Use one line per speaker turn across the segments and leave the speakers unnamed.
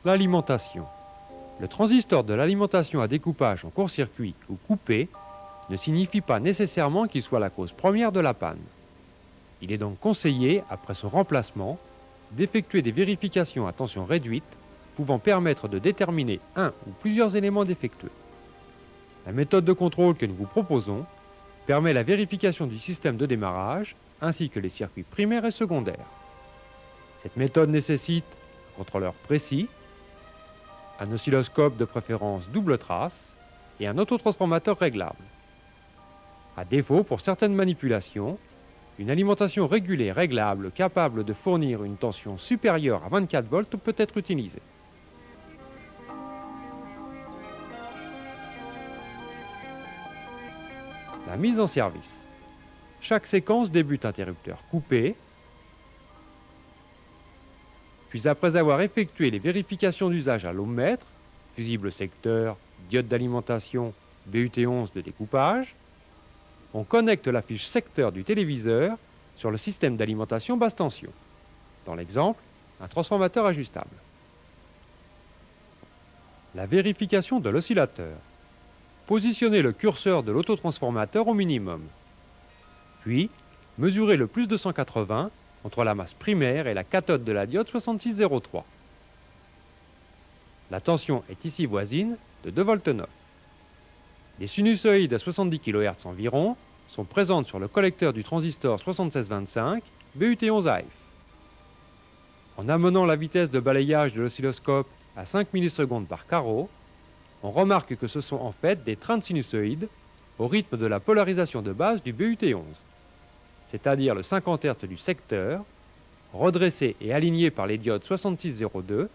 L'alimentation. Le transistor de l'alimentation à découpage en court-circuit ou coupé ne signifie pas nécessairement qu'il soit la cause première de la panne. Il est donc conseillé, après son remplacement, d'effectuer des vérifications à tension réduite pouvant permettre de déterminer un ou plusieurs éléments défectueux. La méthode de contrôle que nous vous proposons permet la vérification du système de démarrage ainsi que les circuits primaires et secondaires. Cette méthode nécessite un contrôleur précis, un oscilloscope de préférence double trace et un autotransformateur réglable. À défaut, pour certaines manipulations, une alimentation régulée réglable capable de fournir une tension supérieure à 24 volts peut être utilisée. La mise en service. Chaque séquence débute interrupteur coupé, puis après avoir effectué les vérifications d'usage à l'ohmmètre, fusible secteur, diode d'alimentation, BUT11 de découpage, on connecte la fiche secteur du téléviseur sur le système d'alimentation basse tension. Dans l'exemple, un transformateur ajustable. La vérification de l'oscillateur. Positionnez le curseur de l'autotransformateur au minimum. Puis, mesurez le plus 280 entre la masse primaire et la cathode de la diode 6603. La tension est ici voisine de 2 volts 9. Des sinusoïdes à 70 kHz environ sont présentes sur le collecteur du transistor 7625 BUT11AF. En amenant la vitesse de balayage de l'oscilloscope à 5 millisecondes par carreau, on remarque que ce sont en fait des trains de sinusoïdes au rythme de la polarisation de base du BUT11, c'est-à-dire le 50 Hz du secteur, redressé et aligné par les diodes 6602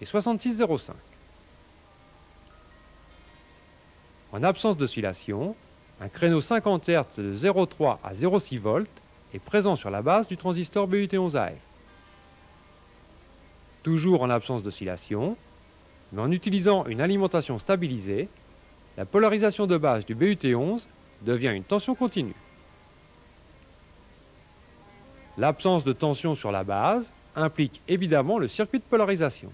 et 6605. En absence d'oscillation, un créneau 50 Hz de 0,3 à 0,6 volts est présent sur la base du transistor BUT11AF. Toujours en absence d'oscillation, mais en utilisant une alimentation stabilisée, la polarisation de base du BUT11 devient une tension continue. L'absence de tension sur la base implique évidemment le circuit de polarisation.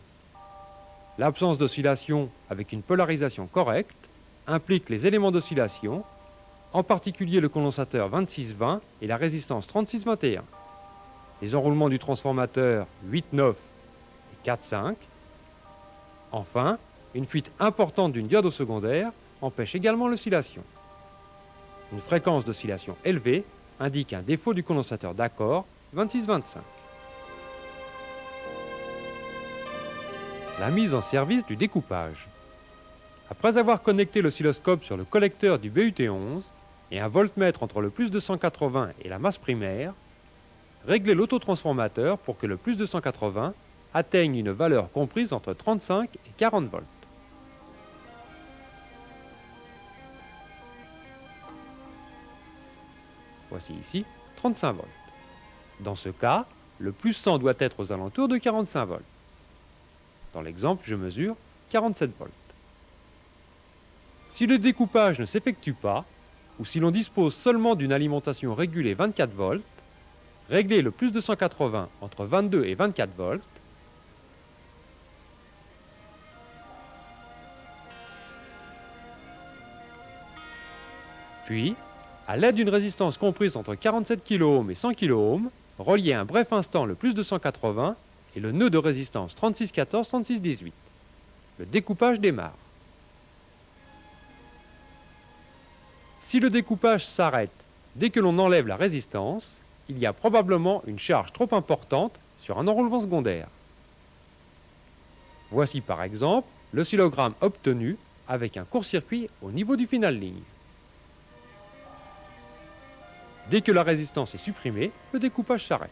L'absence d'oscillation avec une polarisation correcte implique les éléments d'oscillation, en particulier le condensateur 2620 et la résistance 3621, les enroulements du transformateur 8-9 et 4-5. Enfin, une fuite importante d'une diode au secondaire empêche également l'oscillation. Une fréquence d'oscillation élevée indique un défaut du condensateur d'accord 2625. La mise en service du découpage. Après avoir connecté l'oscilloscope sur le collecteur du BUT11 et un voltmètre entre le plus 280 et la masse primaire, réglez l'autotransformateur pour que le plus 280 atteigne une valeur comprise entre 35 et 40 volts. Voici ici 35 volts. Dans ce cas, le plus 100 doit être aux alentours de 45 volts. Dans l'exemple, je mesure 47 volts. Si le découpage ne s'effectue pas, ou si l'on dispose seulement d'une alimentation régulée 24 volts, réglez le plus 280 entre 22 et 24 volts, puis, à l'aide d'une résistance comprise entre 47 kΩ et 100 kΩ, reliez un bref instant le plus 280 et le nœud de résistance 3614-3618. Le découpage démarre. Si le découpage s'arrête dès que l'on enlève la résistance, il y a probablement une charge trop importante sur un enroulement secondaire. Voici par exemple l'oscillogramme obtenu avec un court-circuit au niveau du final ligne. Dès que la résistance est supprimée, le découpage s'arrête.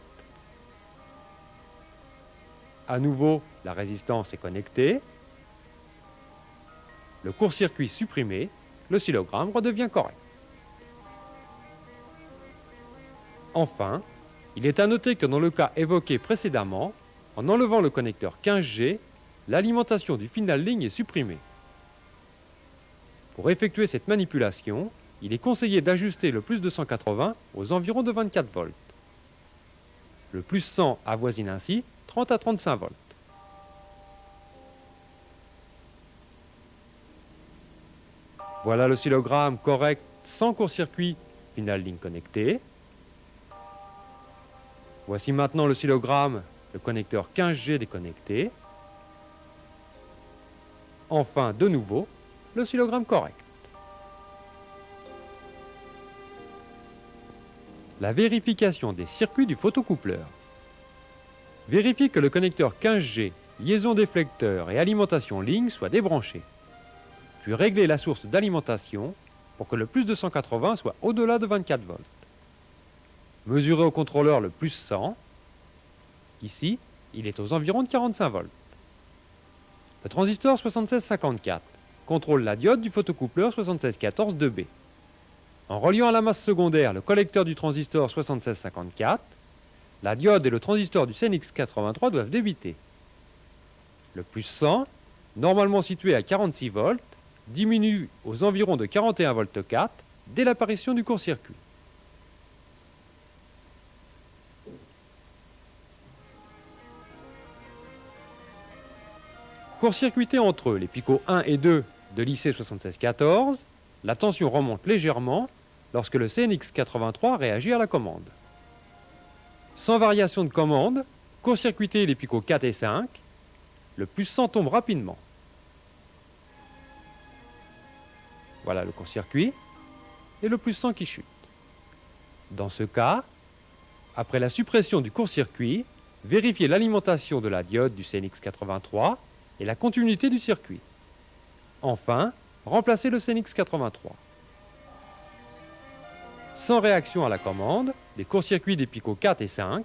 À nouveau, la résistance est connectée. Le court-circuit supprimé, l'oscillogramme redevient correct. Enfin, il est à noter que dans le cas évoqué précédemment, en enlevant le connecteur 15G, l'alimentation du final ligne est supprimée. Pour effectuer cette manipulation, il est conseillé d'ajuster le plus 280 aux environs de 24 volts. Le plus 100 avoisine ainsi 30 à 35 volts. Voilà l'oscillogramme correct sans court-circuit, finale ligne connectée. Voici maintenant l'oscillogramme, le connecteur 15G déconnecté. Enfin, de nouveau, l'oscillogramme correct. La vérification des circuits du photocoupleur. Vérifiez que le connecteur 15G, liaison déflecteur et alimentation ligne soient débranchés. Puis réglez la source d'alimentation pour que le plus 280 soit au-delà de 24 volts. Mesurez au contrôleur le plus 100. Ici, il est aux environs de 45 volts. Le transistor 7654 contrôle la diode du photocoupleur 7614 2B. En reliant à la masse secondaire le collecteur du transistor 7654, la diode et le transistor du CNX83 doivent débiter. Le plus 100, normalement situé à 46 volts, diminue aux environs de 41 volts 4 dès l'apparition du court-circuit. Court-circuité entre eux les picots 1 et 2 de l'IC7614, la tension remonte légèrement lorsque le CNX83 réagit à la commande. Sans variation de commande, court-circuité les picots 4 et 5, le plus 100 tombe rapidement. Voilà le court-circuit et le plus 100 qui chute. Dans ce cas, après la suppression du court-circuit, vérifiez l'alimentation de la diode du CNX83 et la continuité du circuit. Enfin, remplacez le CNX83. Sans réaction à la commande, des courts-circuits des picots 4 et 5,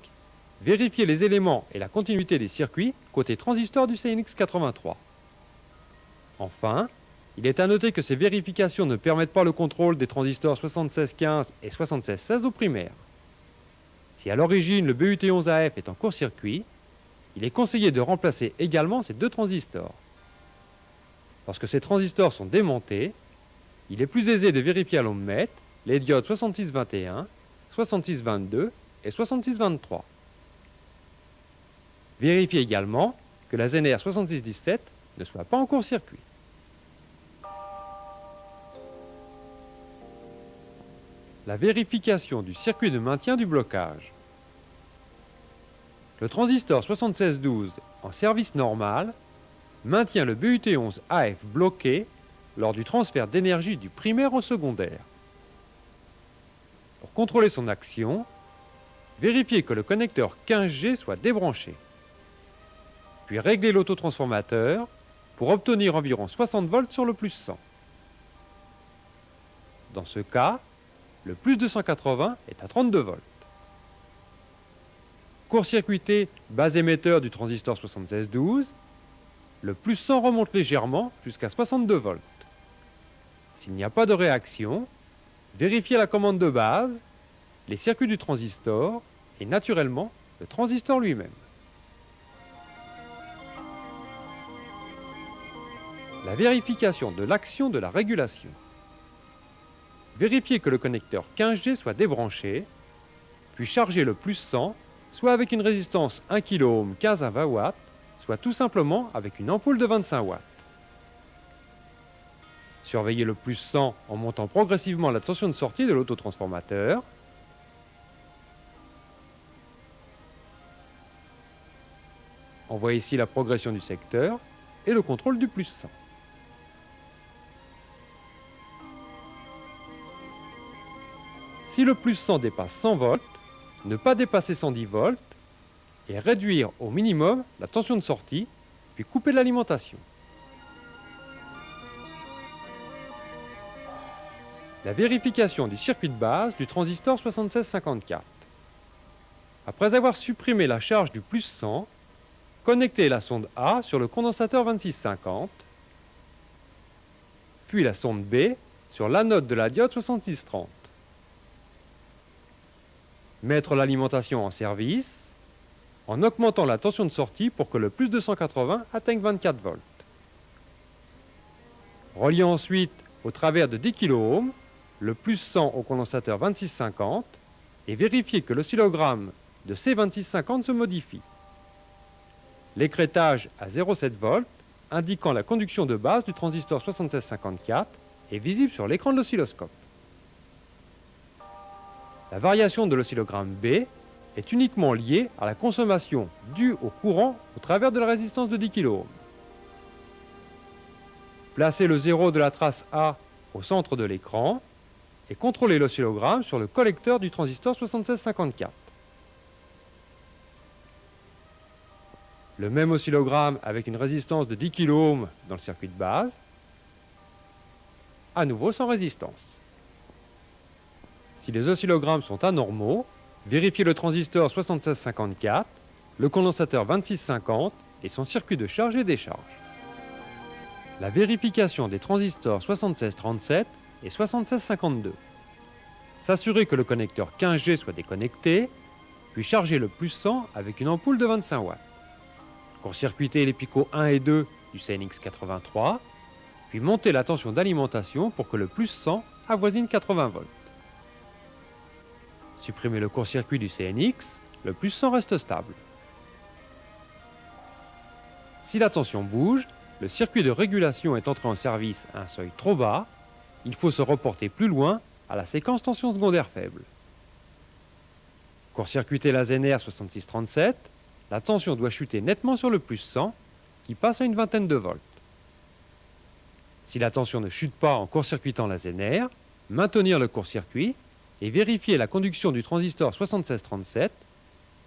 vérifiez les éléments et la continuité des circuits côté transistor du CNX83. Enfin, il est à noter que ces vérifications ne permettent pas le contrôle des transistors 7615 et 7616 au primaire. Si à l'origine le BUT11AF est en court-circuit, il est conseillé de remplacer également ces deux transistors. Lorsque ces transistors sont démontés, il est plus aisé de vérifier à l'ohmmètre les diodes 6621, 6622 et 6623. Vérifiez également que la ZNR 6617 ne soit pas en court-circuit. La vérification du circuit de maintien du blocage. Le transistor 7612 en service normal maintient le BUT11AF bloqué lors du transfert d'énergie du primaire au secondaire. Pour contrôler son action, vérifiez que le connecteur 15G soit débranché. Puis réglez l'autotransformateur pour obtenir environ 60 volts sur le plus 100. Dans ce cas, le plus 280 est à 32 volts. Court-circuité base émetteur du transistor 7612, le plus 100 remonte légèrement jusqu'à 62 volts. S'il n'y a pas de réaction, vérifiez la commande de base, les circuits du transistor et naturellement le transistor lui-même. La vérification de l'action de la régulation. Vérifiez que le connecteur 15G soit débranché, puis chargez le plus 100, soit avec une résistance 1 kΩ 15 à 20 watts, soit tout simplement avec une ampoule de 25 watts. Surveillez le plus 100 en montant progressivement la tension de sortie de l'autotransformateur. On voit ici la progression du secteur et le contrôle du plus 100. Si le plus 100 dépasse 100 volts, ne pas dépasser 110 volts et réduire au minimum la tension de sortie, puis couper l'alimentation. La vérification du circuit de base du transistor 7654. Après avoir supprimé la charge du plus 100, connectez la sonde A sur le condensateur 2650, puis la sonde B sur l'anode de la diode 6630. Mettre l'alimentation en service en augmentant la tension de sortie pour que le plus 280 atteigne 24 volts. Reliez ensuite au travers de 10 kΩ le plus 100 au condensateur 2650 et vérifiez que l'oscillogramme de C2650 se modifie. L'écrêtage à 0,7 volts indiquant la conduction de base du transistor 7654 est visible sur l'écran de l'oscilloscope. La variation de l'oscillogramme B est uniquement liée à la consommation due au courant au travers de la résistance de 10 kΩ. Placez le 0 de la trace A au centre de l'écran et contrôlez l'oscillogramme sur le collecteur du transistor 7654. Le même oscillogramme avec une résistance de 10 kΩ dans le circuit de base, à nouveau sans résistance. Si les oscillogrammes sont anormaux, vérifiez le transistor 7654, le condensateur 2650 et son circuit de charge et décharge. La vérification des transistors 7637 et 7652. S'assurer que le connecteur 15G soit déconnecté, puis charger le plus 100 avec une ampoule de 25 watts. Court-circuiter les picots 1 et 2 du CNX83, puis monter la tension d'alimentation pour que le plus 100 avoisine 80 volts. Supprimez le court-circuit du CNX, le plus 100 reste stable. Si la tension bouge, le circuit de régulation est entré en service à un seuil trop bas, il faut se reporter plus loin à la séquence tension secondaire faible. Court-circuiter la Zener 6637, la tension doit chuter nettement sur le plus 100, qui passe à une vingtaine de volts. Si la tension ne chute pas en court-circuitant la Zener, maintenir le court-circuit et vérifier la conduction du transistor 7637,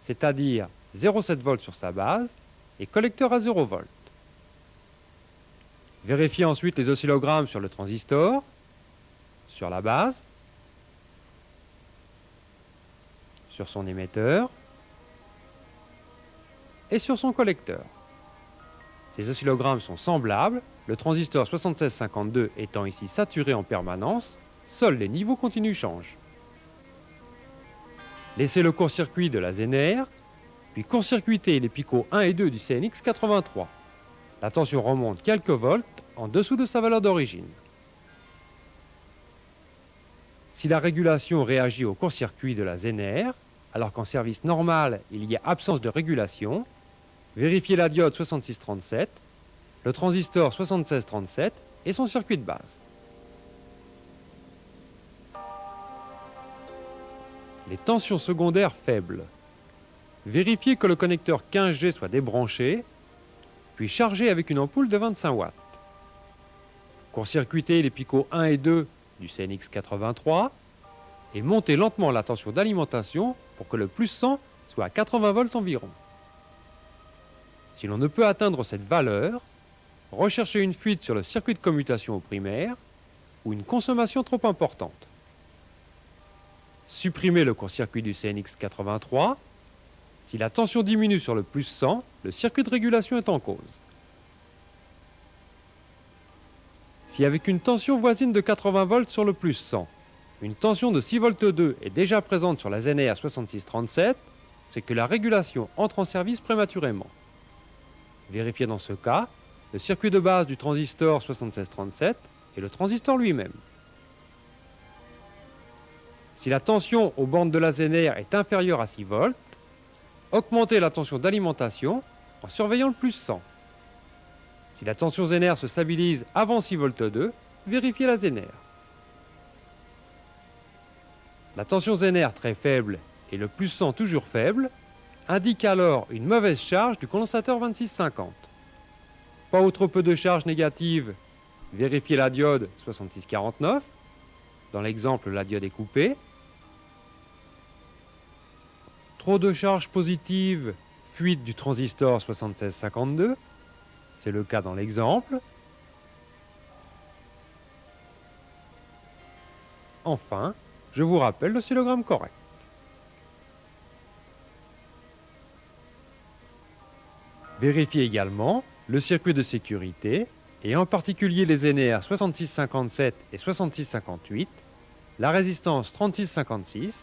c'est-à-dire 0,7 volts sur sa base et collecteur à 0 volts. Vérifiez ensuite les oscillogrammes sur le transistor, sur la base, sur son émetteur et sur son collecteur. Ces oscillogrammes sont semblables, le transistor 7652 étant ici saturé en permanence, seuls les niveaux continus changent. Laissez le court-circuit de la Zener, puis court-circuitez les picots 1 et 2 du CNX83. La tension remonte quelques volts en dessous de sa valeur d'origine. Si la régulation réagit au court-circuit de la Zener, alors qu'en service normal il y a absence de régulation, vérifiez la diode 6637, le transistor 7637 et son circuit de base. Les tensions secondaires faibles. Vérifiez que le connecteur 15G soit débranché, puis chargé avec une ampoule de 25 watts. Court-circuitez les picots 1 et 2 du CNX83 et montez lentement la tension d'alimentation pour que le plus 100 soit à 80 volts environ. Si l'on ne peut atteindre cette valeur, recherchez une fuite sur le circuit de commutation au primaire ou une consommation trop importante. Supprimez le court-circuit du CNX83. Si la tension diminue sur le plus 100, le circuit de régulation est en cause. Si avec une tension voisine de 80 volts sur le plus 100, une tension de 6 volts 2 est déjà présente sur la Zener 6637, c'est que la régulation entre en service prématurément. Vérifiez dans ce cas le circuit de base du transistor 7637 et le transistor lui-même. Si la tension aux bornes de la Zener est inférieure à 6 volts, augmentez la tension d'alimentation en surveillant le plus 100. Si la tension Zener se stabilise avant 6 volts 2, vérifiez la Zener. La tension Zener très faible et le plus 100 toujours faible indiquent alors une mauvaise charge du condensateur 2650. Pas ou trop peu de charge négative, vérifiez la diode 6649. Dans l'exemple, la diode est coupée. Trop de charge positive, fuite du transistor 7652. C'est le cas dans l'exemple. Enfin, je vous rappelle l'oscillogramme correct. Vérifiez également le circuit de sécurité et en particulier les Zener 6657 et 6658, la résistance 3656,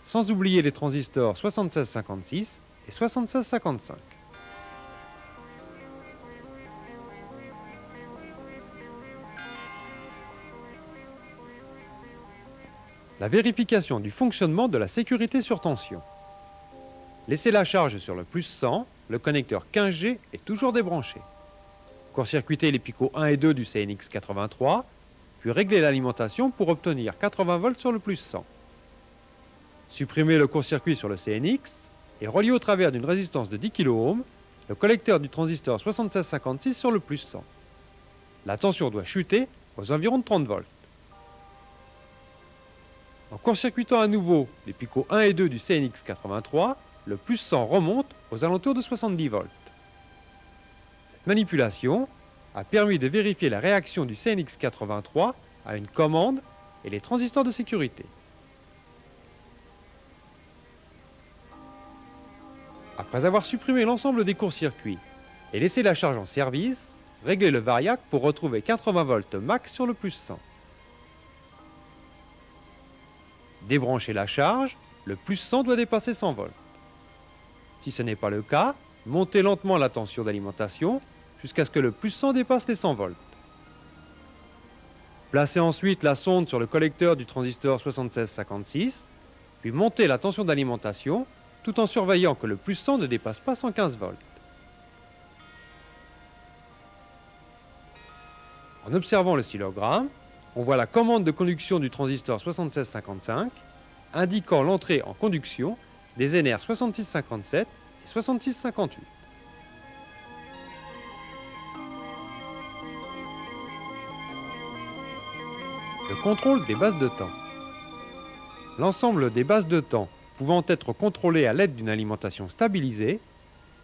sans oublier les transistors 7656 et 7655. La vérification du fonctionnement de la sécurité sur tension. Laissez la charge sur le plus 100, le connecteur 15G est toujours débranché. Court-circuitez les picots 1 et 2 du CNX83, puis réglez l'alimentation pour obtenir 80 volts sur le plus 100. Supprimez le court-circuit sur le CNX et reliez au travers d'une résistance de 10 kΩ le collecteur du transistor 7656 sur le plus 100. La tension doit chuter aux environs de 30 volts. En court-circuitant à nouveau les picots 1 et 2 du CNX 83, le plus 100 remonte aux alentours de 70 volts. Cette manipulation a permis de vérifier la réaction du CNX 83 à une commande et les transistors de sécurité. Après avoir supprimé l'ensemble des courts-circuits et laissé la charge en service, réglez le variac pour retrouver 80 volts max sur le plus 100. Débranchez la charge, le plus 100 doit dépasser 100 volts. Si ce n'est pas le cas, montez lentement la tension d'alimentation jusqu'à ce que le plus 100 dépasse les 100 volts. Placez ensuite la sonde sur le collecteur du transistor 7656, puis montez la tension d'alimentation tout en surveillant que le plus 100 ne dépasse pas 115 volts. En observant l'oscillogramme, on voit la commande de conduction du transistor 7655 indiquant l'entrée en conduction des NR 6657 et 6658. Le contrôle des bases de temps. L'ensemble des bases de temps pouvant être contrôlées à l'aide d'une alimentation stabilisée,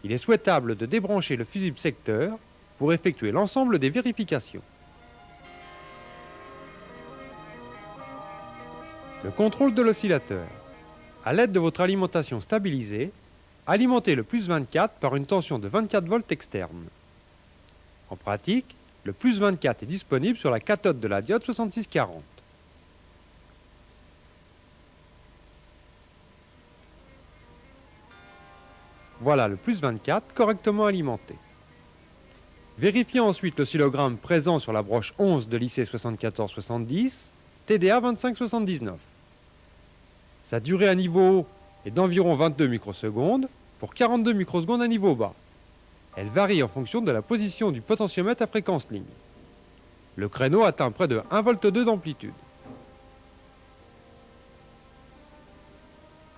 il est souhaitable de débrancher le fusible secteur pour effectuer l'ensemble des vérifications. Le contrôle de l'oscillateur. À l'aide de votre alimentation stabilisée, alimentez le plus 24 par une tension de 24 volts externe. En pratique, le plus 24 est disponible sur la cathode de la diode 6640. Voilà le plus 24 correctement alimenté. Vérifiez ensuite l'oscillogramme présent sur la broche 11 de l'IC 7470, TDA 2579. Sa durée à niveau haut est d'environ 22 microsecondes pour 42 microsecondes à niveau bas. Elle varie en fonction de la position du potentiomètre à fréquence ligne. Le créneau atteint près de 1,2 V d'amplitude.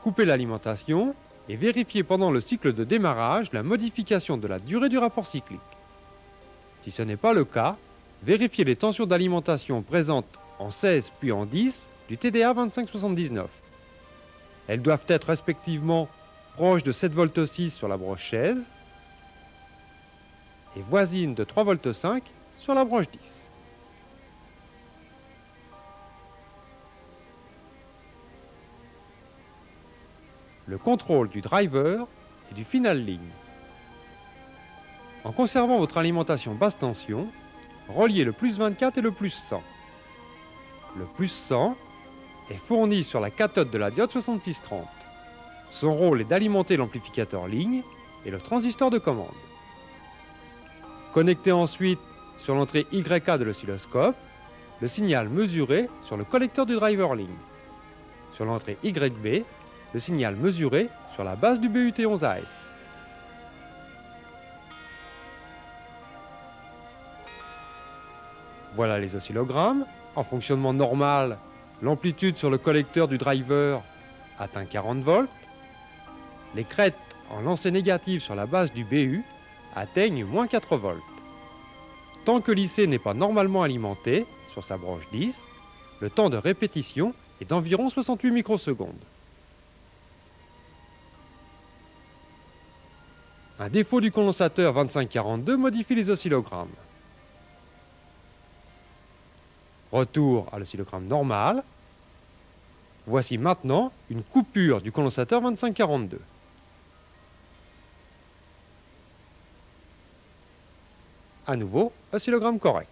Coupez l'alimentation et vérifiez pendant le cycle de démarrage la modification de la durée du rapport cyclique. Si ce n'est pas le cas, vérifiez les tensions d'alimentation présentes en 16 puis en 10 du TDA 2579. Elles doivent être respectivement proches de 7,6 V sur la broche 16 et voisines de 3,5 V sur la broche 10. Le contrôle du driver et du final ligne. En conservant votre alimentation basse tension, reliez le plus 24 et le plus 100. Le plus 100 est fourni sur la cathode de la diode 6630. Son rôle est d'alimenter l'amplificateur ligne et le transistor de commande. Connectez ensuite sur l'entrée YA de l'oscilloscope le signal mesuré sur le collecteur du driver ligne. Sur l'entrée YB, le signal mesuré sur la base du BUT11AF. Voilà les oscillogrammes. En fonctionnement normal, l'amplitude sur le collecteur du driver atteint 40 volts. Les crêtes en lancée négative sur la base du BU atteignent moins 4 volts. Tant que l'IC n'est pas normalement alimenté sur sa branche 10, le temps de répétition est d'environ 68 microsecondes. Un défaut du condensateur 2542 modifie les oscillogrammes. Retour à l'oscillogramme normal. Voici maintenant une coupure du condensateur 2542. À nouveau, oscillogramme correct.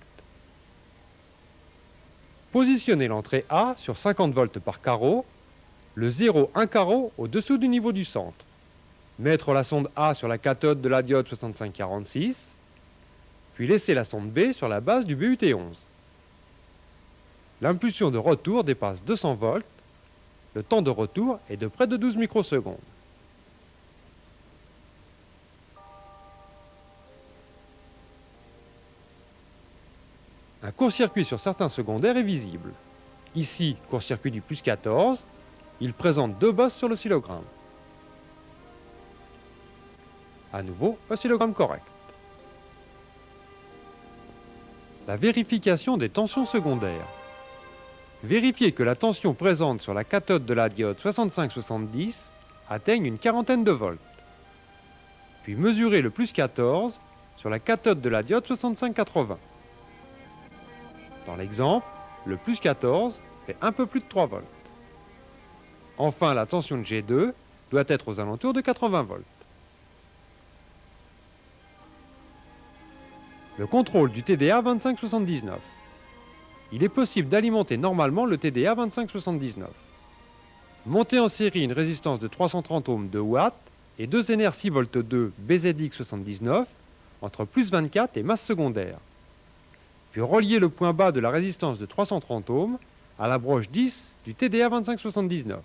Positionnez l'entrée A sur 50 volts par carreau, le 0 un carreau au-dessous du niveau du centre. Mettre la sonde A sur la cathode de la diode 6546, puis laisser la sonde B sur la base du BUT11. L'impulsion de retour dépasse 200 volts. Le temps de retour est de près de 12 microsecondes. Un court-circuit sur certains secondaires est visible. Ici, court-circuit du plus 14, il présente deux bosses sur l'oscillogramme. À nouveau, oscillogramme correct. La vérification des tensions secondaires. Vérifiez que la tension présente sur la cathode de la diode 6570 atteigne une quarantaine de volts. Puis mesurez le plus 14 sur la cathode de la diode 6580. Dans l'exemple, le plus 14 fait un peu plus de 3 volts. Enfin, la tension de G2 doit être aux alentours de 80 volts. Le contrôle du TDA 2579. Il est possible d'alimenter normalement le TDA 2579. Montez en série une résistance de 330 ohms 2 watts et deux NR 6V2 BZX79 entre plus 24 et masse secondaire. Puis reliez le point bas de la résistance de 330 ohms à la broche 10 du TDA 2579.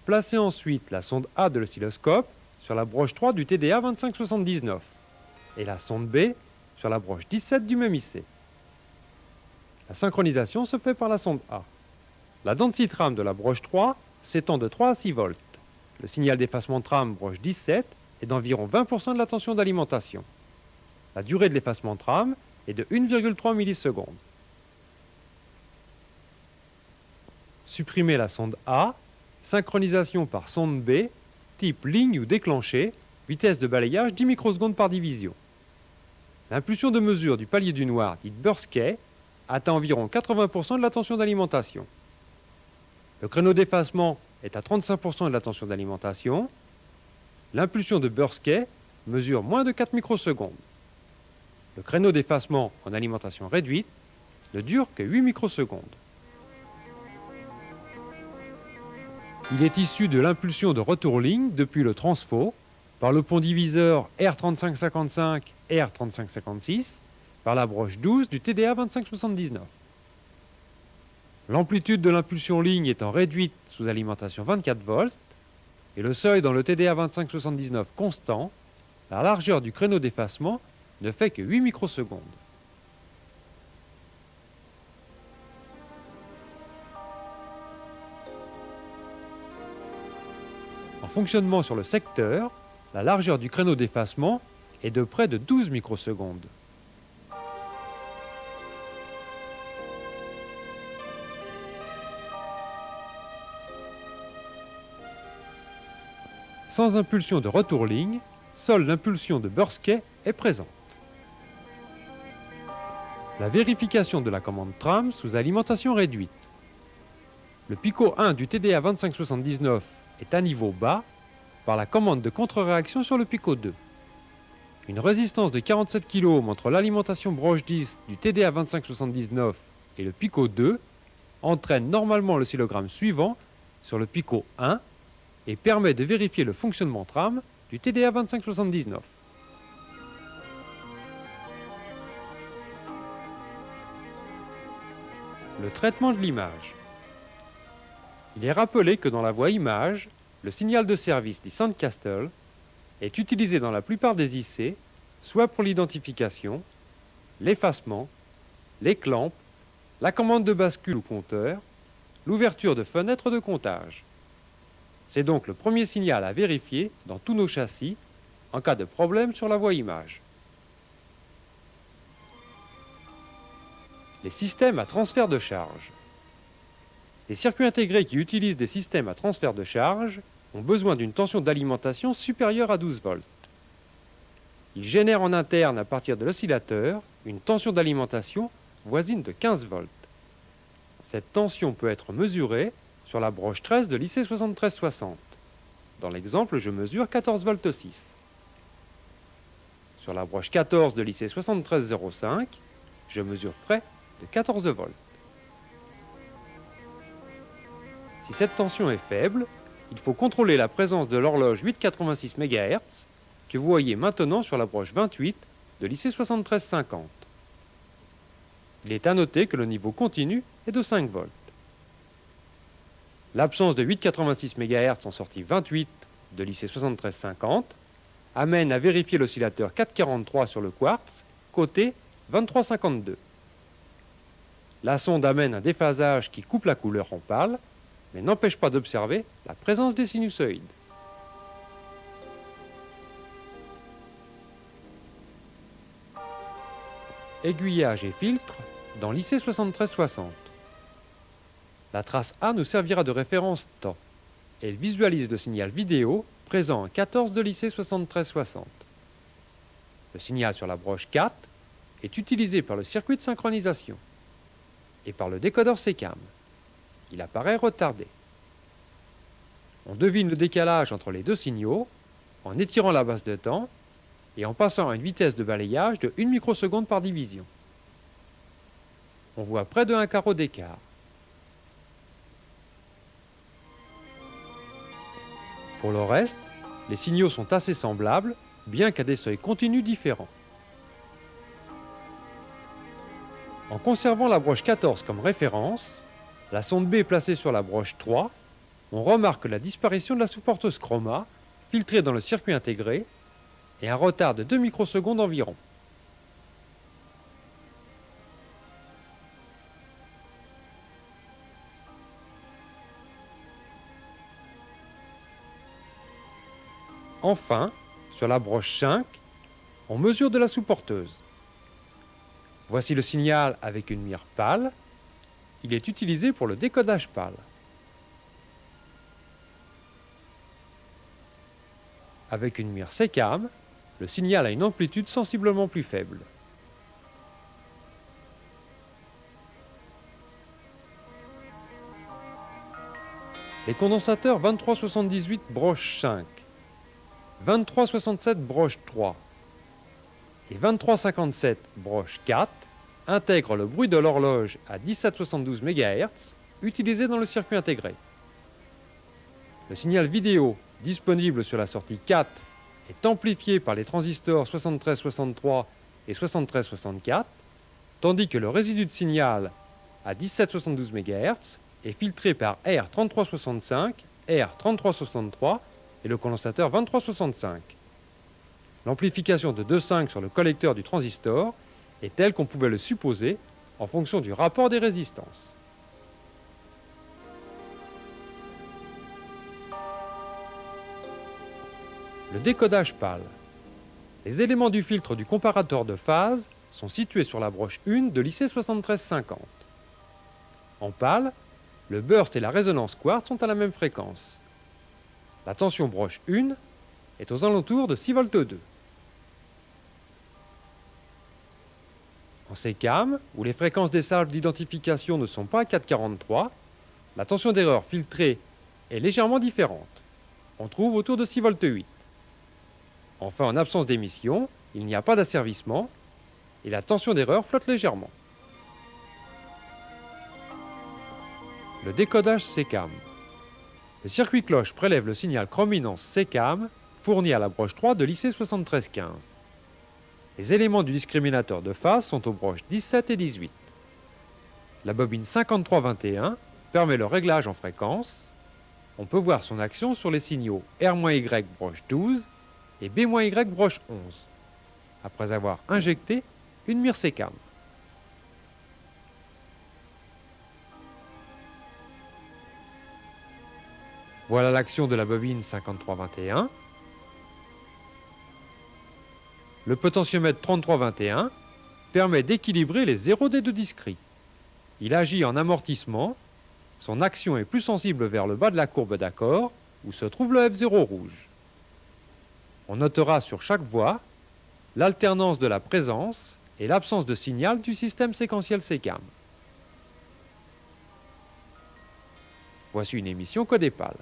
Placez ensuite la sonde A de l'oscilloscope sur la broche 3 du TDA 2579 et la sonde B sur la broche 17 du même IC. La synchronisation se fait par la sonde A. La densité trame de la broche 3 s'étend de 3 à 6 volts. Le signal d'effacement trame broche 17 est d'environ 20% de la tension d'alimentation. La durée de l'effacement trame est de 1,3 millisecondes. Supprimez la sonde A, synchronisation par sonde B, type ligne ou déclenché, vitesse de balayage 10 microsecondes par division. L'impulsion de mesure du palier du noir, dite Bursky, atteint environ 80% de la tension d'alimentation. Le créneau d'effacement est à 35% de la tension d'alimentation. L'impulsion de Bursky mesure moins de 4 microsecondes. Le créneau d'effacement en alimentation réduite ne dure que 8 microsecondes. Il est issu de l'impulsion de retour ligne depuis le transfo par le pont diviseur R3555-R3556 par la broche 12 du TDA 2579. L'amplitude de l'impulsion ligne étant réduite sous alimentation 24 volts et le seuil dans le TDA 2579 constant, la largeur du créneau d'effacement ne fait que 8 microsecondes. En fonctionnement sur le secteur, la largeur du créneau d'effacement est de près de 12 microsecondes. Sans impulsion de retour ligne, seule l'impulsion de Bursky est présente. La vérification de la commande tram sous alimentation réduite. Le picot 1 du TDA 2579 est à niveau bas par la commande de contre-réaction sur le picot 2. Une résistance de 47 kΩ entre l'alimentation broche 10 du TDA 2579 et le picot 2 entraîne normalement l'oscillogramme suivant sur le picot 1 et permet de vérifier le fonctionnement tram du TDA 2579. Le traitement de l'image. Il est rappelé que dans la voie image, le signal de service dit Sandcastle est utilisé dans la plupart des IC, soit pour l'identification, l'effacement, les clamps, la commande de bascule ou compteur, l'ouverture de fenêtres de comptage. C'est donc le premier signal à vérifier dans tous nos châssis en cas de problème sur la voie image. Les systèmes à transfert de charge. Les circuits intégrés qui utilisent des systèmes à transfert de charge ont besoin d'une tension d'alimentation supérieure à 12 volts. Ils génèrent en interne à partir de l'oscillateur une tension d'alimentation voisine de 15 volts. Cette tension peut être mesurée sur la broche 13 de l'IC 7360. Dans l'exemple, je mesure 14 volts 6. Sur la broche 14 de l'IC 7305, je mesure près de 14 volts. Si cette tension est faible, il faut contrôler la présence de l'horloge 886 MHz que vous voyez maintenant sur la broche 28 de l'IC 7350. Il est à noter que le niveau continu est de 5 volts. L'absence de 886 MHz en sortie 28 de l'IC 7350 amène à vérifier l'oscillateur 443 sur le quartz, côté 2352. La sonde amène un déphasage qui coupe la couleur en pâle, mais n'empêche pas d'observer la présence des sinusoïdes. Aiguillage et filtre dans l'IC 7360. La trace A nous servira de référence temps. Elle visualise le signal vidéo présent en 14 de l'IC 7360. Le signal sur la broche 4 est utilisé par le circuit de synchronisation et par le décodeur SECAM. Il apparaît retardé. On devine le décalage entre les deux signaux en étirant la base de temps et en passant à une vitesse de balayage de 1 microseconde par division. On voit près de 1 carreau d'écart. Pour le reste, les signaux sont assez semblables, bien qu'à des seuils continus différents. En conservant la broche 14 comme référence, la sonde B placée sur la broche 3, on remarque la disparition de la sous-porteuse chroma, filtrée dans le circuit intégré, et un retard de 2 microsecondes environ. Enfin, sur la broche 5, on mesure de la sous-porteuse. Voici le signal avec une mire pâle. Il est utilisé pour le décodage pâle. Avec une mire SECAM, le signal a une amplitude sensiblement plus faible. Les condensateurs 2378 broche 5, 2367 broche 3 et 2357 broche 4 intègrent le bruit de l'horloge à 1772 MHz utilisé dans le circuit intégré. Le signal vidéo disponible sur la sortie 4 est amplifié par les transistors 7363 et 7364, tandis que le résidu de signal à 1772 MHz est filtré par R3365, R3363 et le condensateur 2365. L'amplification de 2,5 sur le collecteur du transistor est telle qu'on pouvait le supposer en fonction du rapport des résistances. Le décodage pâle. Les éléments du filtre du comparateur de phase sont situés sur la broche 1 de l'IC 7350. En pâle, le burst et la résonance quartz sont à la même fréquence. La tension broche 1 est aux alentours de 6 V 2. En SECAM, où les fréquences des salves d'identification ne sont pas à 443, la tension d'erreur filtrée est légèrement différente. On trouve autour de 6 V 8. Enfin, en absence d'émission, il n'y a pas d'asservissement et la tension d'erreur flotte légèrement. Le décodage SECAM. Le circuit cloche prélève le signal chrominance SECAM fourni à la broche 3 de l'IC 7315. Les éléments du discriminateur de phase sont aux broches 17 et 18. La bobine 5321 permet le réglage en fréquence. On peut voir son action sur les signaux R-Y broche 12 et B-Y broche 11, après avoir injecté une mire SECAM. Voilà l'action de la bobine 5321. Le potentiomètre 3321 permet d'équilibrer les zéros des deux discrets. Il agit en amortissement. Son action est plus sensible vers le bas de la courbe d'accord, où se trouve le F0 rouge. On notera sur chaque voie l'alternance de la présence et l'absence de signal du système séquentiel SECAM. Voici une émission codée pâle.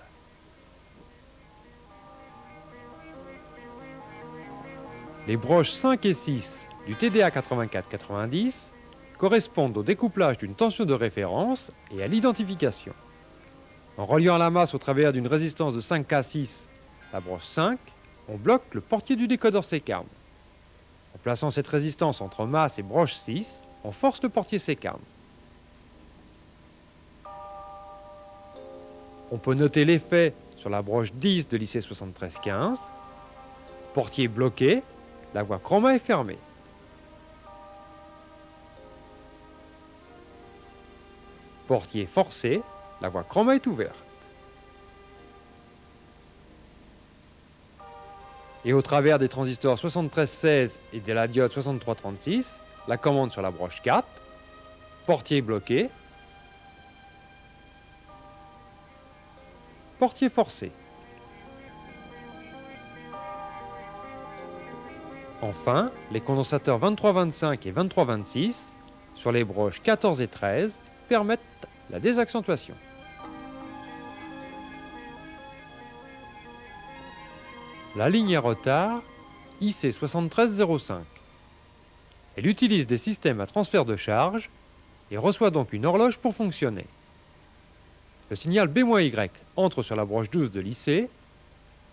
Les broches 5 et 6 du TDA 8490 correspondent au découplage d'une tension de référence et à l'identification. En reliant la masse au travers d'une résistance de 5K6, la broche 5, on bloque le portier du décodeur SECAM. En plaçant cette résistance entre masse et broche 6, on force le portier SECAM. On peut noter l'effet sur la broche 10 de l'IC 7315. Portier bloqué, la voie chroma est fermée. Portier forcé, la voie chroma est ouverte. Et au travers des transistors 7316 et de la diode 6336, la commande sur la broche 4, portier bloqué, portier forcé. Enfin, les condensateurs 2325 et 2326 sur les broches 14 et 13 permettent la désaccentuation. La ligne à retard IC7305. Elle utilise des systèmes à transfert de charge et reçoit donc une horloge pour fonctionner. Le signal B-Y entre sur la broche 12 de l'IC,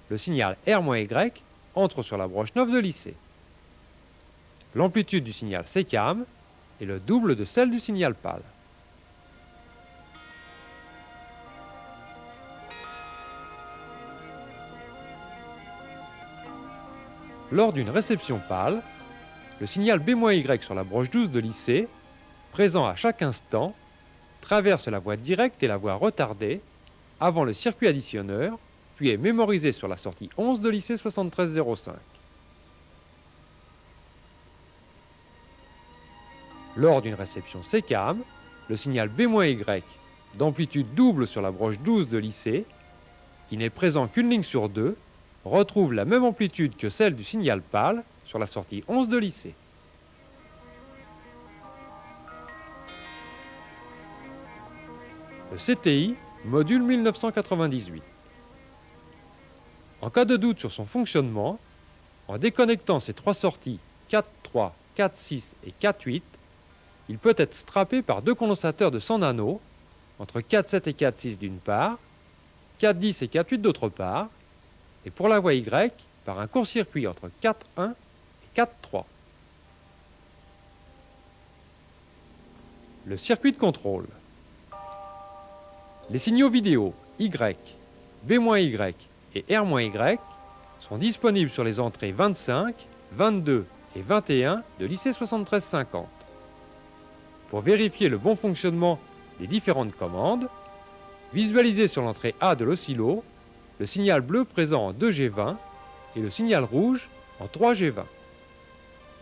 le signal R-Y entre sur la broche 9 de l'IC. L'amplitude du signal sécam est le double de celle du signal pâle. Lors d'une réception pâle, le signal B-Y sur la broche 12 de l'IC, présent à chaque instant, traverse la voie directe et la voie retardée avant le circuit additionneur, puis est mémorisé sur la sortie 11 de l'IC 7305. Lors d'une réception sécam, le signal B-Y d'amplitude double sur la broche 12 de l'IC, qui n'est présent qu'une ligne sur deux, retrouve la même amplitude que celle du signal pâle sur la sortie 11 de l'IC. Le CTI, module 1998. En cas de doute sur son fonctionnement, en déconnectant ces trois sorties 4.3, 4.6 et 4.8, il peut être strappé par deux condensateurs de 100 nano, entre 4.7 et 4.6 d'une part, 4.10 et 4.8 d'autre part, et pour la voie Y, par un court-circuit entre 4.1 et 4.3. Le circuit de contrôle. Les signaux vidéo Y, B-Y et R-Y sont disponibles sur les entrées 25, 22 et 21 de l'IC 7350. Pour vérifier le bon fonctionnement des différentes commandes, visualisez sur l'entrée A de l'oscillo le signal bleu présent en 2G20 et le signal rouge en 3G20.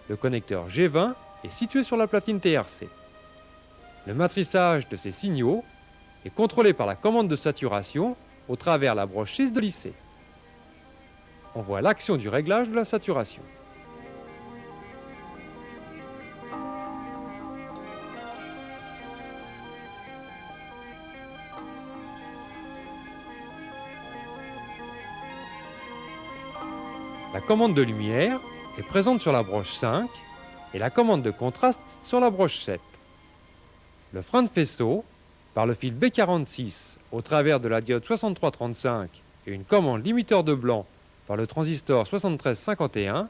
Le connecteur G20 est situé sur la platine TRC. Le matrissage de ces signaux est contrôlé par la commande de saturation au travers la broche 6 de l'IC. On voit l'action du réglage de la saturation. La commande de lumière est présente sur la broche 5 et la commande de contraste sur la broche 7. Le frein de faisceau, par le fil B46 au travers de la diode 6335 et une commande limiteur de blanc par le transistor 7351,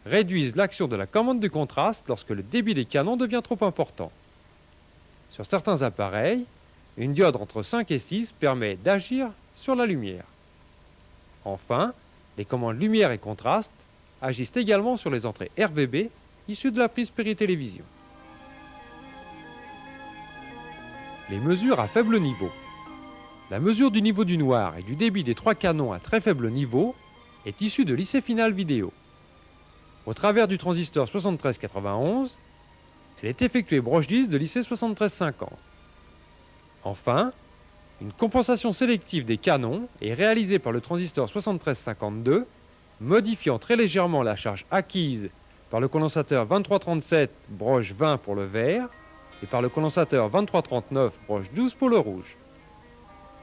réduisent l'action de la commande du contraste lorsque le débit des canons devient trop important. Sur certains appareils, une diode entre 5 et 6 permet d'agir sur la lumière. Enfin, les commandes lumière et contraste agissent également sur les entrées RVB issues de la prise péri-télévision. Les mesures à faible niveau. La mesure du niveau du noir et du débit des trois canons à très faible niveau est issue de l'IC final vidéo. Au travers du transistor 7391, elle est effectuée broche 10 de l'IC 7350. Enfin, une compensation sélective des canons est réalisée par le transistor 7352, modifiant très légèrement la charge acquise par le condensateur 2337 broche 20 pour le vert et par le condensateur 2339 broche 12 pour le rouge.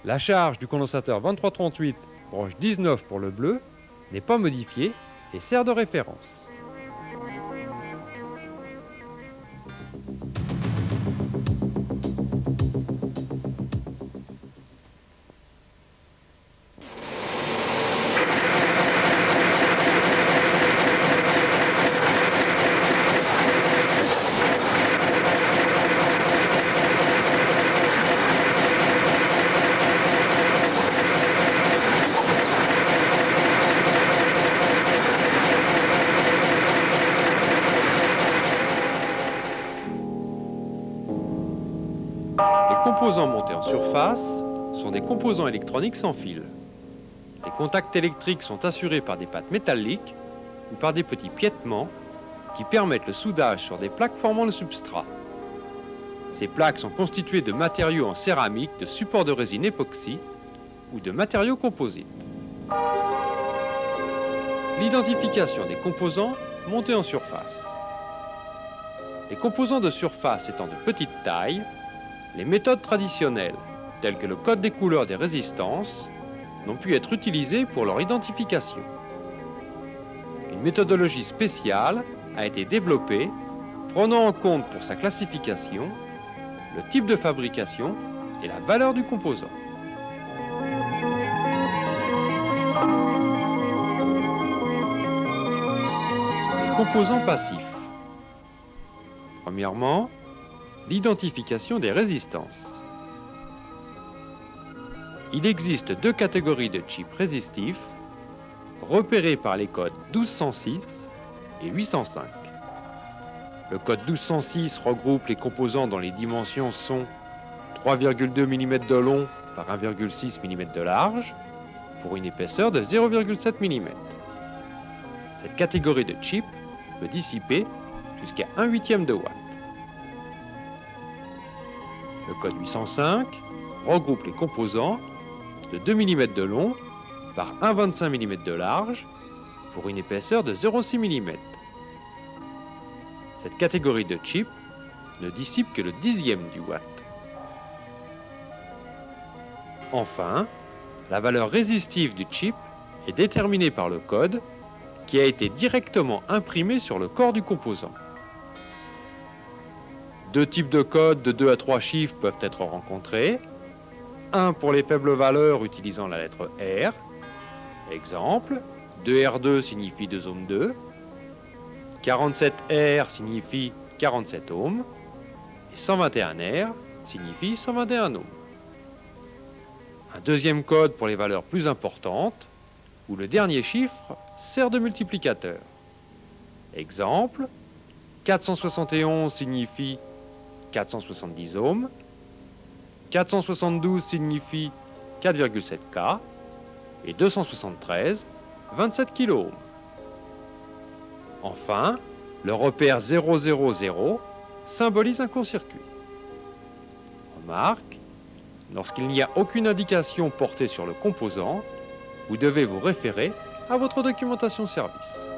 La charge du condensateur 2338 broche 19 pour le bleu n'est pas modifiée et sert de référence. composants montés en surface sont des composants électroniques sans fil. Les contacts électriques sont assurés par des pattes métalliques ou par des petits piétements qui permettent le soudage sur des plaques formant le substrat. Ces plaques sont constituées de matériaux en céramique, de supports de résine époxy ou de matériaux composites. L'identification des composants montés en surface. Les composants de surface étant de petite taille, les méthodes traditionnelles, telles que le code des couleurs des résistances, n'ont pu être utilisées pour leur identification. Une méthodologie spéciale a été développée, prenant en compte pour sa classification le type de fabrication et la valeur du composant. Les composants passifs. Premièrement, l'identification des résistances. Il existe deux catégories de chips résistifs, repérés par les codes 1206 et 805. Le code 1206 regroupe les composants dont les dimensions sont 3,2 mm de long par 1,6 mm de large, pour une épaisseur de 0,7 mm. Cette catégorie de chips peut dissiper jusqu'à 1/8 de watt. Le code 805 regroupe les composants de 2 mm de long par 1,25 mm de large pour une épaisseur de 0,6 mm. Cette catégorie de chips ne dissipe que le dixième du watt. Enfin, la valeur résistive du chip est déterminée par le code qui a été directement imprimé sur le corps du composant. Deux types de codes de 2 à 3 chiffres peuvent être rencontrés. Un pour les faibles valeurs utilisant la lettre R. Exemple, 2R2 signifie 2 ohms 2. 47R signifie 47 ohms. Et 121R signifie 121 ohms. Un deuxième code pour les valeurs plus importantes, où le dernier chiffre sert de multiplicateur. Exemple, 471 signifie 470 ohms, 472 signifie 4,7 K et 273, 27 kΩ. Enfin, le repère 000 symbolise un court-circuit. Remarque, lorsqu'il n'y a aucune indication portée sur le composant, vous devez vous référer à votre documentation service.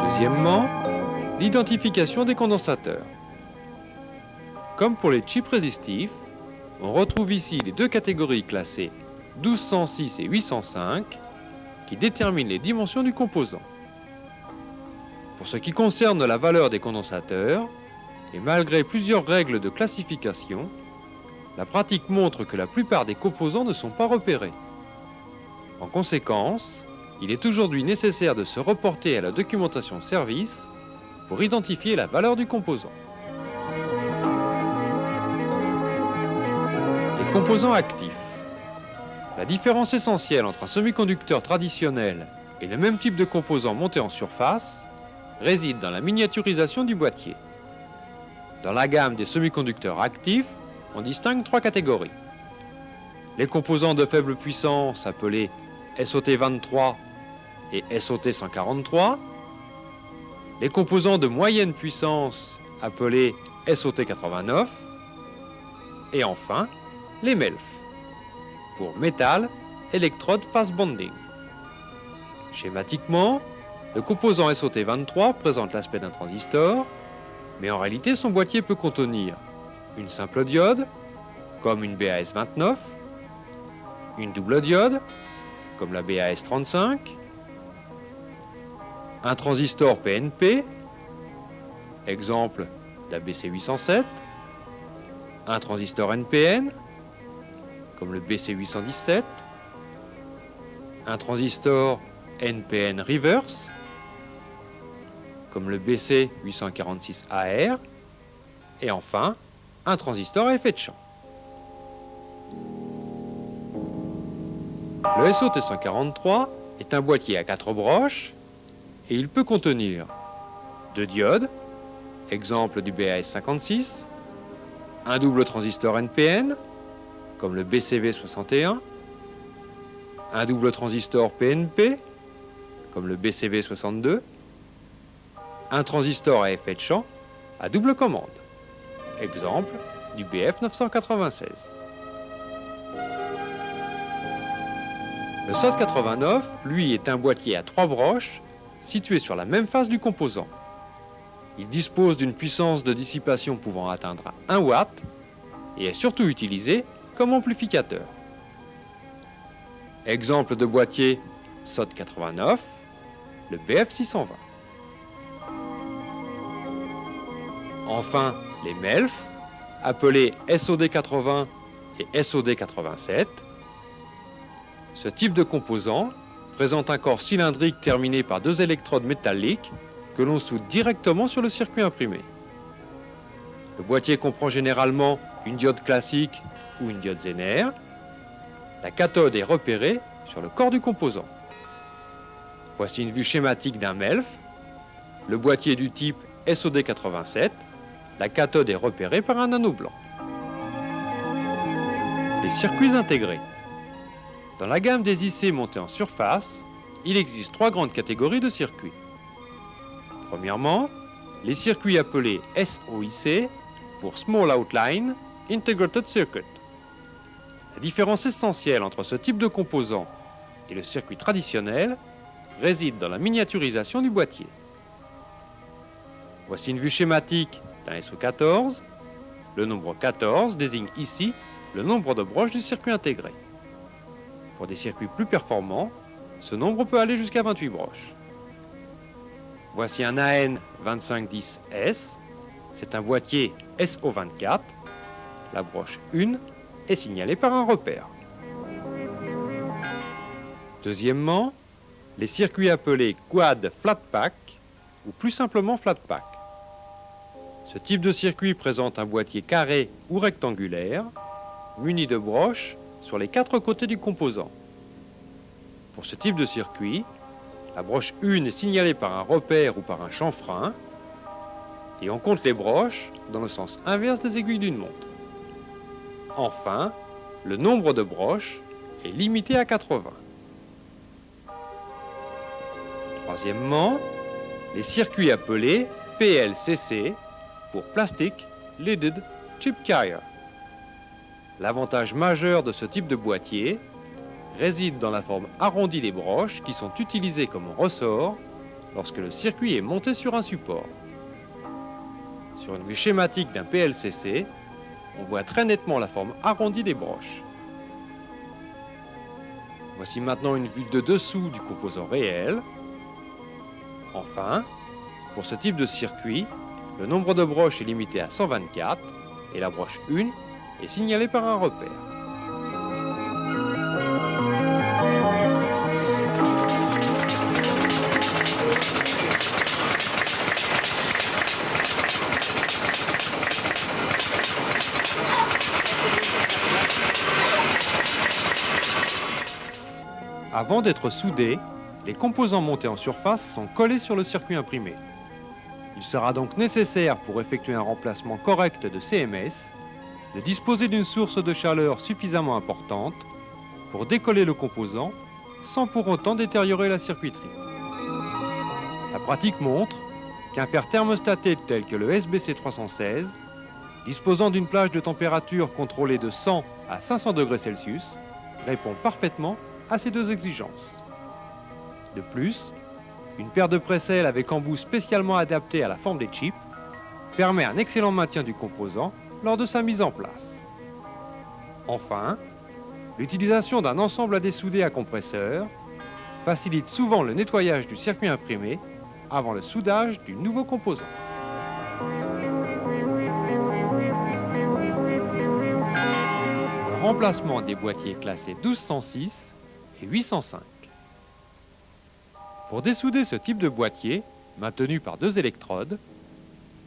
Deuxièmement, l'identification des condensateurs. Comme pour les chips résistifs, on retrouve ici les deux catégories classées 1206 et 805 qui déterminent les dimensions du composant. Pour ce qui concerne la valeur des condensateurs, et malgré plusieurs règles de classification, la pratique montre que la plupart des composants ne sont pas repérés. En conséquence, il est aujourd'hui nécessaire de se reporter à la documentation service pour identifier la valeur du composant. Les composants actifs. La différence essentielle entre un semi-conducteur traditionnel et le même type de composant monté en surface réside dans la miniaturisation du boîtier. Dans la gamme des semi-conducteurs actifs, on distingue trois catégories. Les composants de faible puissance appelés SOT23 et SOT143, les composants de moyenne puissance appelés SOT89, et enfin les MELF, pour Metal Electrode Fast Bonding. Schématiquement, le composant SOT23 présente l'aspect d'un transistor, mais en réalité son boîtier peut contenir une simple diode, comme une BAS29, une double diode, comme la BAS35, un transistor PNP, exemple la BC807, un transistor NPN, comme le BC817, un transistor NPN reverse, comme le BC846AR, et enfin un transistor à effet de champ. Le SOT143 est un boîtier à 4 broches et il peut contenir 2 diodes, exemple du BAS56, un double transistor NPN, comme le BCV61, un double transistor PNP, comme le BCV62, un transistor à effet de champ à double commande, exemple du BF996. Le SOT89, lui, est un boîtier à 3 broches situé sur la même face du composant. Il dispose d'une puissance de dissipation pouvant atteindre 1 watt et est surtout utilisé comme amplificateur. Exemple de boîtier SOT89, le BF620. Enfin, les MELF, appelés SOD80 et SOD87. Ce type de composant présente un corps cylindrique terminé par 2 électrodes métalliques que l'on soude directement sur le circuit imprimé. Le boîtier comprend généralement une diode classique ou une diode Zener. La cathode est repérée sur le corps du composant. Voici une vue schématique d'un MELF. Le boîtier du type SOD87. La cathode est repérée par un anneau blanc. Les circuits intégrés. Dans la gamme des IC montés en surface, il existe 3 grandes catégories de circuits. Premièrement, les circuits appelés SOIC pour Small Outline Integrated Circuit. La différence essentielle entre ce type de composant et le circuit traditionnel réside dans la miniaturisation du boîtier. Voici une vue schématique d'un SO14. Le nombre 14 désigne ici le nombre de broches du circuit intégré. Pour des circuits plus performants, ce nombre peut aller jusqu'à 28 broches. Voici un AN2510S. C'est un boîtier SO24. La broche 1 est signalée par un repère. Deuxièmement, les circuits appelés Quad Flatpack ou plus simplement Flatpack. Ce type de circuit présente un boîtier carré ou rectangulaire, muni de broches sur les 4 côtés du composant. Pour ce type de circuit, la broche 1 est signalée par un repère ou par un chanfrein, et on compte les broches dans le sens inverse des aiguilles d'une montre. Enfin, le nombre de broches est limité à 80. Troisièmement, les circuits appelés PLCC pour Plastic Leaded Chip Carrier. L'avantage majeur de ce type de boîtier réside dans la forme arrondie des broches qui sont utilisées comme ressort lorsque le circuit est monté sur un support. Sur une vue schématique d'un PLCC, on voit très nettement la forme arrondie des broches. Voici maintenant une vue de dessous du composant réel. Enfin, pour ce type de circuit, le nombre de broches est limité à 124 et la broche 1 est signalée par un repère. Avant d'être soudés, les composants montés en surface sont collés sur le circuit imprimé. Il sera donc nécessaire, pour effectuer un remplacement correct de CMS, de disposer d'une source de chaleur suffisamment importante pour décoller le composant sans pour autant détériorer la circuiterie. La pratique montre qu'un fer thermostaté tel que le SBC 316, disposant d'une plage de température contrôlée de 100 à 500 degrés Celsius, répond parfaitement à ces deux exigences. De plus, une paire de pressels avec embout spécialement adapté à la forme des chips permet un excellent maintien du composant lors de sa mise en place. Enfin, l'utilisation d'un ensemble à dessouder à compresseur facilite souvent le nettoyage du circuit imprimé avant le soudage du nouveau composant. Remplacement des boîtiers classés 1206 et 805. Pour dessouder ce type de boîtier, maintenu par deux électrodes,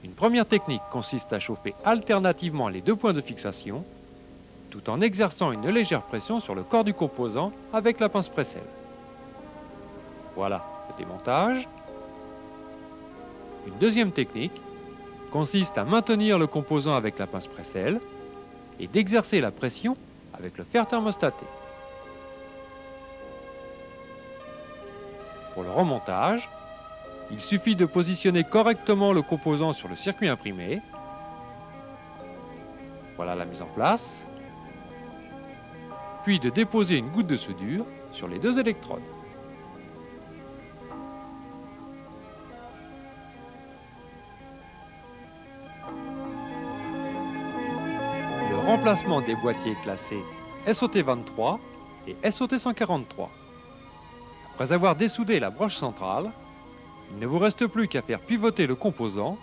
une première technique consiste à chauffer alternativement les deux points de fixation, tout en exerçant une légère pression sur le corps du composant avec la pince presselle. Voilà le démontage. Une deuxième technique consiste à maintenir le composant avec la pince presse-sel et d'exercer la pression avec le fer thermostaté. Pour le remontage, il suffit de positionner correctement le composant sur le circuit imprimé. Voilà la mise en place. Puis de déposer une goutte de soudure sur les deux électrodes. Le remplacement des boîtiers classés SOT23 et SOT143. Après avoir dessoudé la broche centrale, il ne vous reste plus qu'à faire pivoter le composant,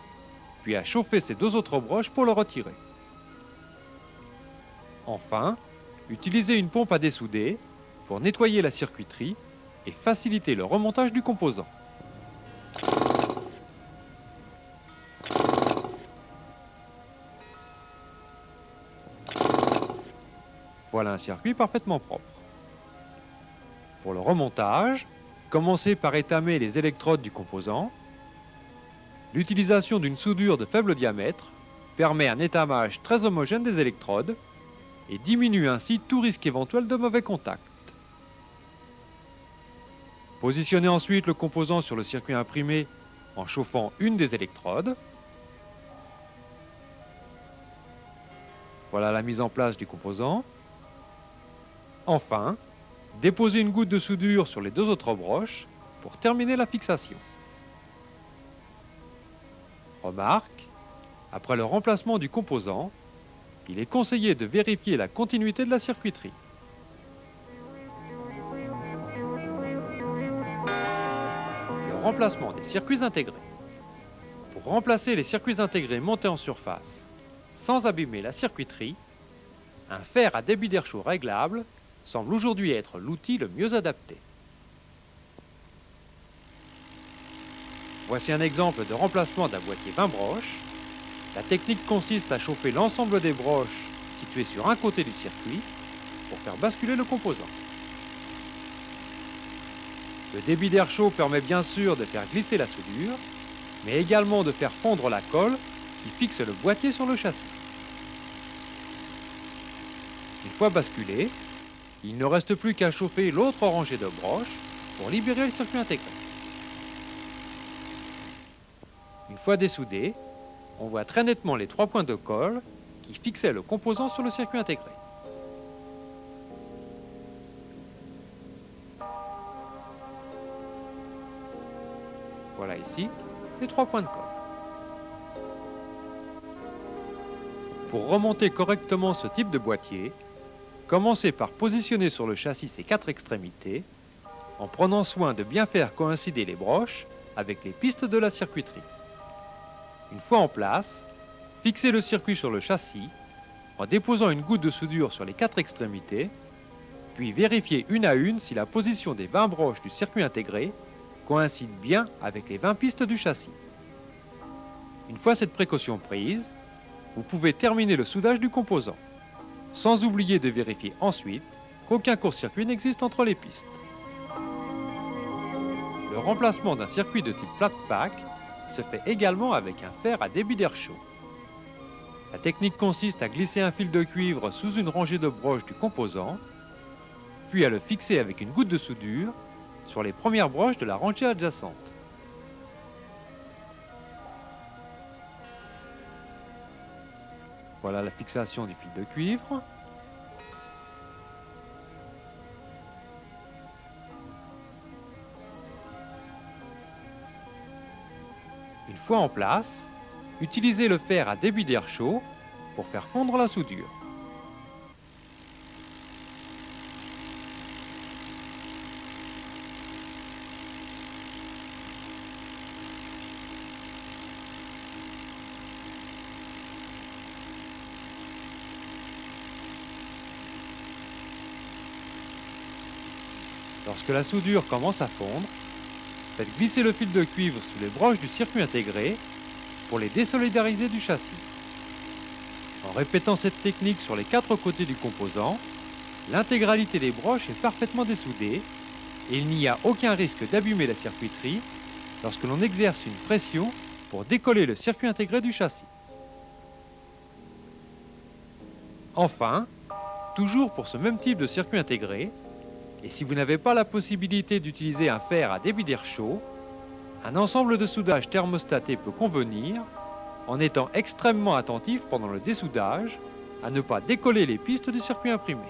puis à chauffer ces deux autres broches pour le retirer. Enfin, utilisez une pompe à dessouder pour nettoyer la circuiterie et faciliter le remontage du composant. Voilà un circuit parfaitement propre. Pour le remontage, commencez par étamer les électrodes du composant. L'utilisation d'une soudure de faible diamètre permet un étamage très homogène des électrodes et diminue ainsi tout risque éventuel de mauvais contact. Positionnez ensuite le composant sur le circuit imprimé en chauffant une des électrodes. Voilà la mise en place du composant. Enfin, déposez une goutte de soudure sur les deux autres broches pour terminer la fixation. Remarque, après le remplacement du composant, il est conseillé de vérifier la continuité de la circuiterie. Le remplacement des circuits intégrés. Pour remplacer les circuits intégrés montés en surface sans abîmer la circuiterie, un fer à débit d'air chaud réglable semble aujourd'hui être l'outil le mieux adapté. Voici un exemple de remplacement d'un boîtier 20 broches. La technique consiste à chauffer l'ensemble des broches situées sur un côté du circuit pour faire basculer le composant. Le débit d'air chaud permet bien sûr de faire glisser la soudure, mais également de faire fondre la colle qui fixe le boîtier sur le châssis. Une fois basculé, il ne reste plus qu'à chauffer l'autre rangée de broches pour libérer le circuit intégré. Une fois dessoudé, on voit très nettement les 3 points de colle qui fixaient le composant sur le circuit intégré. Voilà ici les 3 points de colle. Pour remonter correctement ce type de boîtier, commencez par positionner sur le châssis ses 4 extrémités en prenant soin de bien faire coïncider les broches avec les pistes de la circuiterie. Une fois en place, fixez le circuit sur le châssis en déposant une goutte de soudure sur les 4 extrémités, puis vérifiez une à une si la position des 20 broches du circuit intégré coïncide bien avec les 20 pistes du châssis. Une fois cette précaution prise, vous pouvez terminer le soudage du composant, sans oublier de vérifier ensuite qu'aucun court-circuit n'existe entre les pistes. Le remplacement d'un circuit de type flat pack se fait également avec un fer à débit d'air chaud. La technique consiste à glisser un fil de cuivre sous une rangée de broches du composant, puis à le fixer avec une goutte de soudure sur les premières broches de la rangée adjacente. Voilà la fixation du fil de cuivre. Une fois en place, utilisez le fer à débit d'air chaud pour faire fondre la soudure. Lorsque la soudure commence à fondre, faites glisser le fil de cuivre sous les broches du circuit intégré pour les désolidariser du châssis. En répétant cette technique sur les 4 côtés du composant, l'intégralité des broches est parfaitement dessoudée et il n'y a aucun risque d'abîmer la circuiterie lorsque l'on exerce une pression pour décoller le circuit intégré du châssis. Enfin, toujours pour ce même type de circuit intégré, et si vous n'avez pas la possibilité d'utiliser un fer à débit d'air chaud, un ensemble de soudage thermostaté peut convenir en étant extrêmement attentif pendant le dessoudage à ne pas décoller les pistes du circuit imprimé.